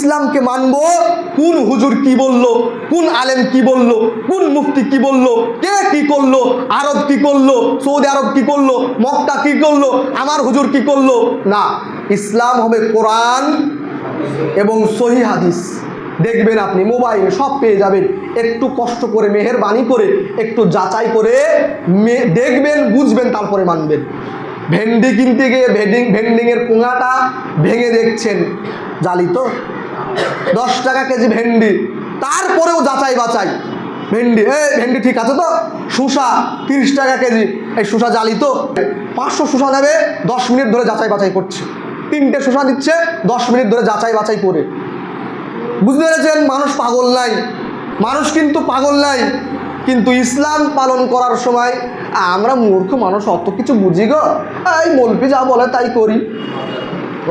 ইসলামকে মানব কোন হুজুর কি বলল, কোন আলেম কি বলল, কোন মুফতি কি বলল, কে কি করলো, আরব কি করলো, সৌদি আরব কি করলো, মক্কা কি করলো, আমার হুজুর কি করলো। না, ইসলাম হবে কোরআন এবং সহিহ হাদিস। দেখবেন আপনি মোবাইলে সব পেয়ে যাবেন, একটু কষ্ট করে মেহেরবানি করে একটু যাচাই করে দেখবেন, বুঝবেন, তারপরে মানবেন। ভেন্ডি কিনতে গিয়ে ভেন্ডিংয়ের পোঙাটা ভেঙে দেখছেন, জালি তো 10 টাকা কেজি ভেন্ডি, তারপরেও যাচাই বাছাই, ভেন্ডি ভেন্ডি ঠিক আছে তো, শসা 30 টাকা কেজি, এই শসা জালি তো, 500 শসা নেবে, 10 মিনিট ধরে যাচাই বাছাই করছে, 3টে শসা দিচ্ছে 10 মিনিট ধরে যাচাই বাছাই করে। বুঝতে পেরেছেন? মানুষ পাগল নাই, মানুষ কিন্তু পাগল নাই, কিন্তু ইসলাম পালন করার সময় আমরা মূর্খ মানুষ, অত কিছু বুঝি গো, এই মৌলবি যা বলে তাই করি,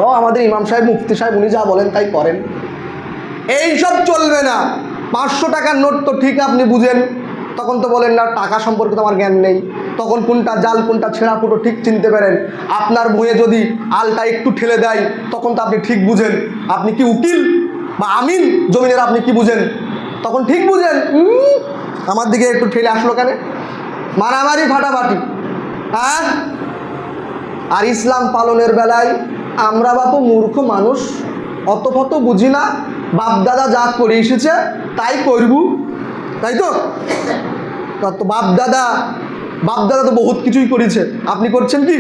ও আমাদের ইমাম সাহেব মুফতি সাহেব উনি যা বলেন তাই করেন। এইসব চলবে না। 500 টাকার নোট তো ঠিক আপনি বুঝেন, তখন তো বলেন না টাকা সম্পর্কে তো আমার জ্ঞান নেই, তখন কোনটা জাল কোনটা ছেঁড়া ফুটো ঠিক চিনতে পারেন। আপনার ভুঁয়ে যদি আলটা একটু ঠেলে দেয় তখন তো আপনি ঠিক বুঝেন। আপনি কি উকিল বা আমিন জমিনের, আপনি কি বুঝেন? তখন ঠিক বুঝেন, আমার দিকে একটু ঠেলে আসলো কেন, মারামারি ফাটাফাটি। হ্যাঁ, আর ইসলাম পালনের বেলায় আমরা বাপু মূর্খ মানুষ, অত ফত বুঝি না, বাপদাদা যা করে এসেছে তাই করব, তাই তো। বাপদাদা তো বহুত কিছুই করেছে, আপনি করছেন কি?